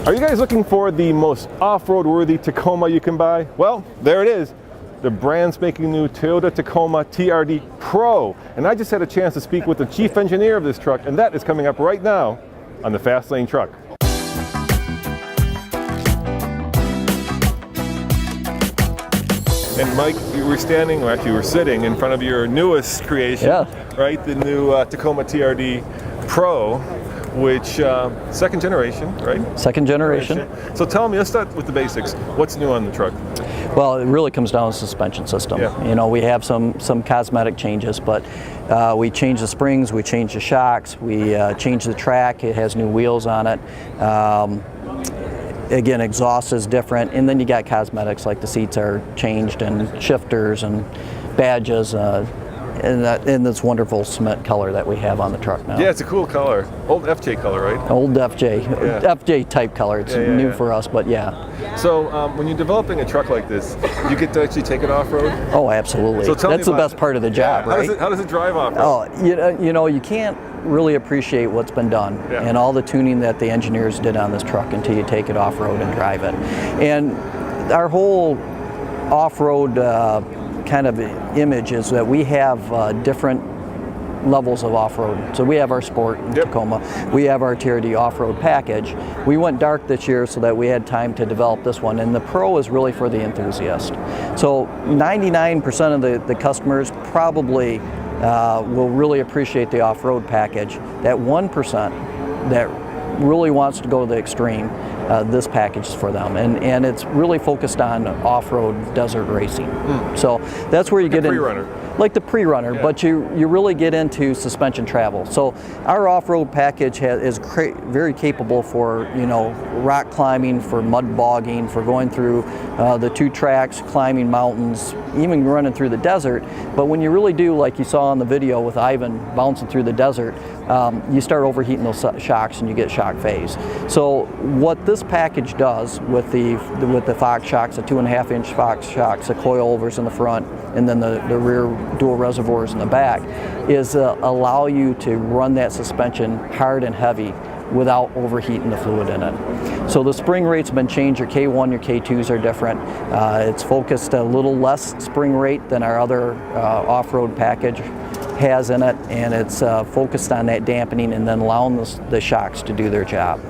Are you guys looking for the most off-road worthy Tacoma you can buy? Well, there it is. The brand spanking new Toyota Tacoma TRD Pro. And I just had a chance to speak with the chief engineer of this truck, and that is coming up right now on the Fast Lane Truck. And Mike, you were standing, or actually you were sitting in front of your newest creation, right? The new Tacoma TRD Pro, which second generation, right? Second generation. So tell me, let's start with the basics. What's new on the truck? Well, it really comes down to the suspension system. Yeah. You know, we have some cosmetic changes, but we changed the springs, we changed the shocks, we changed the track. It has new wheels on it. Again, exhaust is different, and then you got cosmetics like the seats are changed and shifters and badges. And this wonderful cement color that we have on the truck now. Yeah, it's a cool color. Old FJ color, right? Old FJ, FJ type color. It's new for us, but yeah. So when you're developing a truck like this, you get to actually take it off-road? Oh, absolutely. So that's the best part of the job, right? How does it drive off-road? Oh, you know, you can't really appreciate what's been done and all the tuning that the engineers did on this truck until you take it off-road and drive it. And our whole off-road kind of image is that we have different levels of off-road. So we have our Sport in Tacoma, we have our TRD off-road package. We went dark this year so that we had time to develop this one, and the Pro is really for the enthusiast. So 99% of the customers probably will really appreciate the off-road package. That 1% that really wants to go to the extreme, this package is for them, and it's really focused on off-road desert racing. So that's where you get in, like the pre-runner, but you really get into suspension travel. So our off-road package is very capable for, you know, rock climbing, for mud bogging, for going through the 2 tracks, climbing mountains, even running through the desert. But when you really do, like you saw on the video with Ivan bouncing through the desert, you start overheating those shocks and you get shock phase. So what this package does with the Fox shocks, the 2.5-inch Fox shocks, the coilovers in the front, and then the rear dual reservoirs in the back, is allow you to run that suspension hard and heavy without overheating the fluid in it. So the spring rates have been changed. Your K1, your K2s are different. It's focused a little less spring rate than our other off-road package has in it, and it's focused on that dampening and then allowing the shocks to do their job.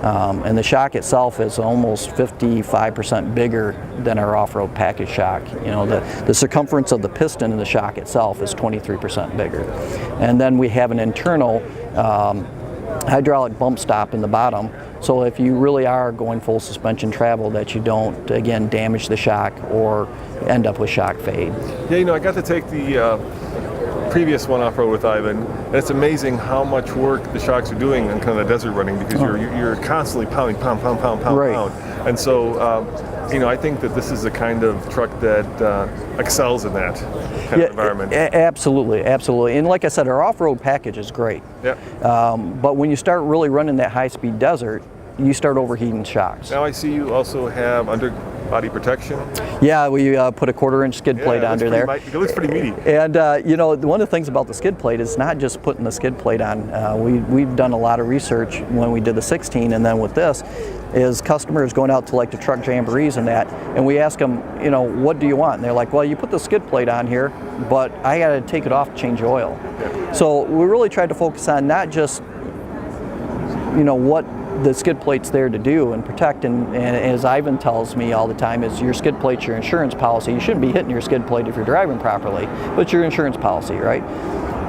And the shock itself is almost 55% bigger than our off-road package shock. You know, the circumference of the piston in the shock itself is 23% bigger. And then we have an internal hydraulic bump stop in the bottom, so if you really are going full suspension travel, that you don't, again, damage the shock or end up with shock fade. Yeah, you know, I got to take the previous one off-road with Ivan, and it's amazing how much work the shocks are doing in kind of the desert running, because you're constantly pounding, pound. And so, you know, I think that this is the kind of truck that excels in that kind of environment. Absolutely. And like I said, our off-road package is great. But when you start really running that high-speed desert, you start overheating shocks. Now I see you also have underbody protection. Yeah, we put a 1/4-inch skid plate under there. It looks pretty meaty. And you know, one of the things about the skid plate is not just putting the skid plate on. We've done a lot of research when we did the 16, and then with this, is customers going out to like the truck jamborees and that, and we ask them, you know, what do you want? And they're like, well, you put the skid plate on here, but I got to take it off to change oil. So we really tried to focus on not just, you know, what the skid plate's there to do and protect, and as Ivan tells me all the time, is your skid plate's your insurance policy. You shouldn't be hitting your skid plate if you're driving properly, but it's your insurance policy, right?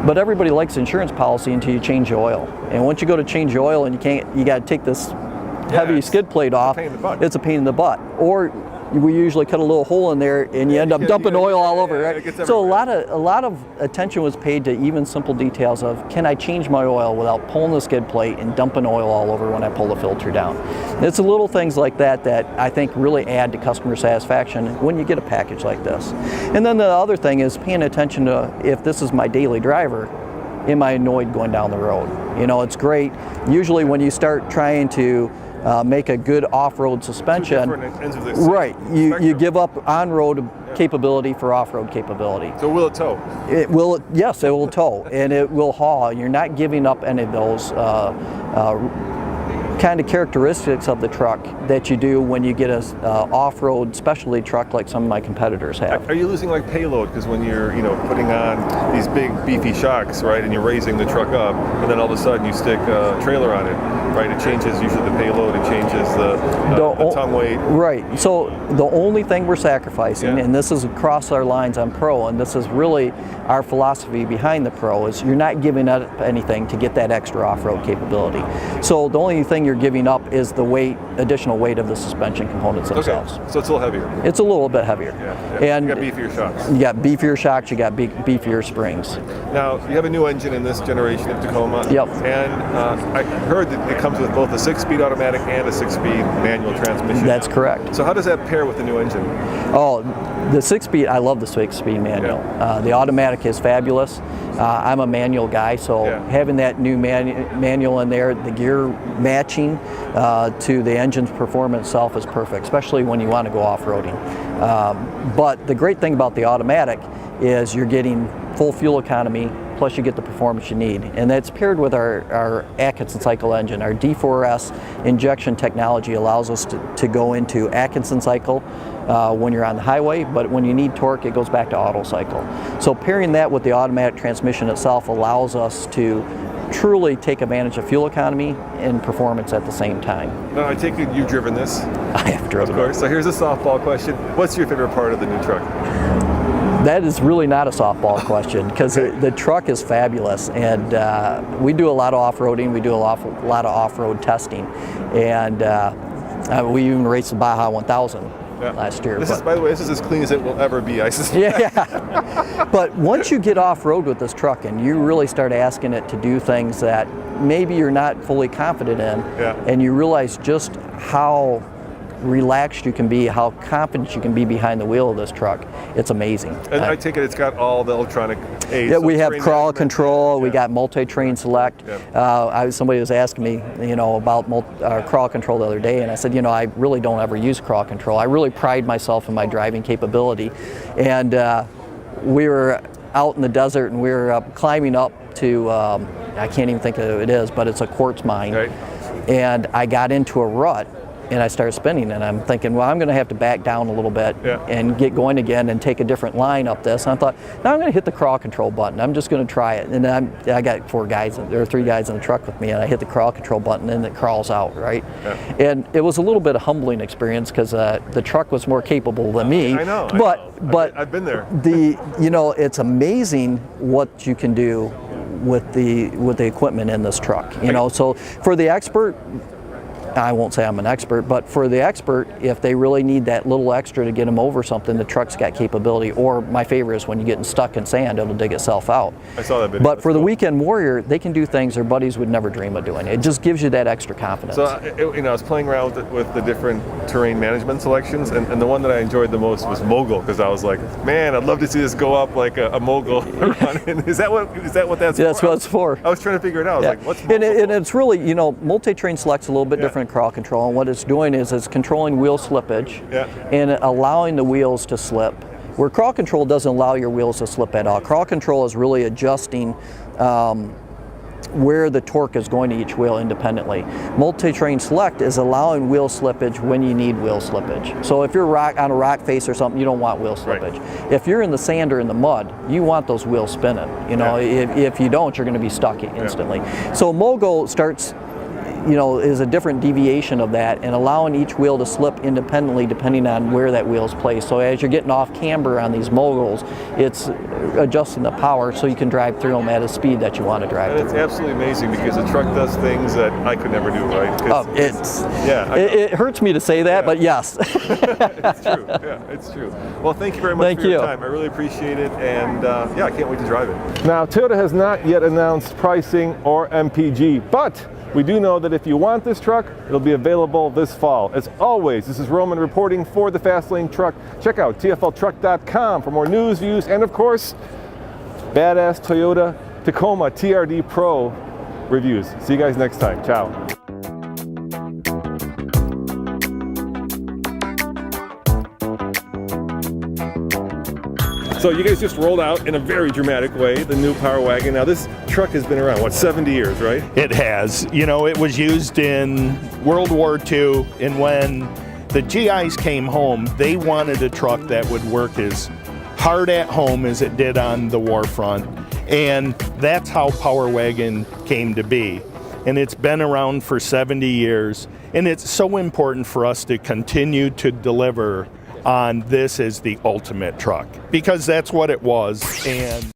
But everybody likes insurance policy until you change the oil. And once you go to change the oil and you got to take this heavy skid plate off, it's a pain in the butt. Or we usually cut a little hole in there and you end up dumping oil all over, right? So a lot of attention was paid to even simple details of, can I change my oil without pulling the skid plate and dumping oil all over when I pull the filter down? It's the little things like that that I think really add to customer satisfaction when you get a package like this. And then the other thing is paying attention to, if this is my daily driver, am I annoyed going down the road? You know, it's great. Usually when you start trying to make a good off-road suspension, right, you give up on-road capability for off-road capability. So will it tow? It will, yes, it will tow, and it will haul. You're not giving up any of those kind of characteristics of the truck that you do when you get a off-road specialty truck like some of my competitors have. Are you losing like payload because when you're putting on these big beefy shocks, right, and you're raising the truck up, and then all of a sudden you stick a trailer on it, right? It changes usually the payload, it changes the tongue weight. Right. So the only thing we're sacrificing, and this is across our lines on Pro, and this is really our philosophy behind the Pro, is you're not giving up anything to get that extra off-road capability. So the only thing you're giving up is the weight, additional weight of the suspension components themselves. Okay. So it's a little heavier. It's a little bit heavier. Yeah. And you got beefier shocks. You got beefier shocks, you got beefier springs. Now, you have a new engine in this generation of Tacoma. Yep. And I heard that it comes with both a 6-speed automatic and a 6-speed manual transmission. That's correct. So how does that pair with the new engine? Oh, the 6-speed, I love the 6-speed manual. Yeah. The automatic is fabulous. I'm a manual guy, so having that new manual in there, the gear matching to the engine's performance itself is perfect, especially when you want to go off-roading. But the great thing about the automatic is you're getting full fuel economy, plus you get the performance you need. And that's paired with our Atkinson cycle engine. Our D4S injection technology allows us to go into Atkinson cycle when you're on the highway, but when you need torque, it goes back to auto cycle. So pairing that with the automatic transmission itself allows us to truly take advantage of fuel economy and performance at the same time. Now, I take it you've driven this? I have driven it. Of course. So here's a softball question. What's your favorite part of the new truck? That is really not a softball question because the truck is fabulous, and we do a lot of off-roading, we do a lot of off-road testing, and we even raced the Baja 1000 last year. By the way, this is as clean as it will ever be, I suspect. Yeah. But once you get off-road with this truck and you really start asking it to do things that maybe you're not fully confident in, and you realize just how relaxed you can be, how confident you can be behind the wheel of this truck, it's amazing. And I take it it's got all the electronic aids. Yeah, we have crawl control, we got multi-train select. Somebody was asking me, about crawl control the other day, and I said, I really don't ever use crawl control. I really pride myself in my driving capability. And we were out in the desert, and we were climbing up to, I can't even think of who it is, but it's a quartz mine. Right. And I got into a rut, and I started spinning, and I'm thinking, well, I'm going to have to back down a little bit and get going again and take a different line up this. And I thought, now I'm going to hit the crawl control button. I'm just going to try it. And I got 3 guys in the truck with me, and I hit the crawl control button, and it crawls out, right? And it was a little bit of humbling experience because the truck was more capable than me. I know. But I've been there. It's amazing what you can do with the equipment in this truck. So for the expert, I won't say I'm an expert, but for the expert, if they really need that little extra to get them over something, the truck's got capability. Or my favorite is when you're getting stuck in sand, it'll dig itself out. I saw that video. But for the weekend warrior, they can do things their buddies would never dream of doing. It just gives you that extra confidence. So I was playing around with the different terrain management selections, and the one that I enjoyed the most was mogul, because I was like, man, I'd love to see this go up like a mogul run. Is that what that's for? That's what it's for. I was trying to figure it out. I was like, what's mogul? And it's really, multi-train select's a little bit different than crawl control, and what it's doing is it's controlling wheel slippage and allowing the wheels to slip. Where crawl control doesn't allow your wheels to slip at all. Crawl control is really adjusting where the torque is going to each wheel independently. Multi-train select is allowing wheel slippage when you need wheel slippage. So if you're on a rock face or something, you don't want wheel slippage. Right. If you're in the sand or in the mud, you want those wheels spinning. If you don't, you're going to be stuck instantly. So mogul starts, is a different deviation of that, and allowing each wheel to slip independently depending on where that wheel is placed. So as you're getting off camber on these moguls, it's adjusting the power so you can drive through them at a speed that you want to drive through. It's absolutely amazing because the truck does things that I could never do, right? It hurts me to say that, but yes. It's true. Yeah, it's true. Well, thank you very much for your time. I really appreciate it, and I can't wait to drive it. Now, Toyota has not yet announced pricing or MPG, but we do know that if you want this truck, it'll be available this fall. As always, this is Roman reporting for the Fastlane Truck. Check out TFLtruck.com for more news, views, and of course, badass Toyota Tacoma TRD Pro reviews. See you guys next time. Ciao. So you guys just rolled out in a very dramatic way the new Power Wagon. Now this truck has been around, what, 70 years, right? It has. You know, it was used in World War II, and when the GIs came home, they wanted a truck that would work as hard at home as it did on the war front. And that's how Power Wagon came to be. And it's been around for 70 years. And it's so important for us to continue to deliver on this as the ultimate truck, because that's what it was. And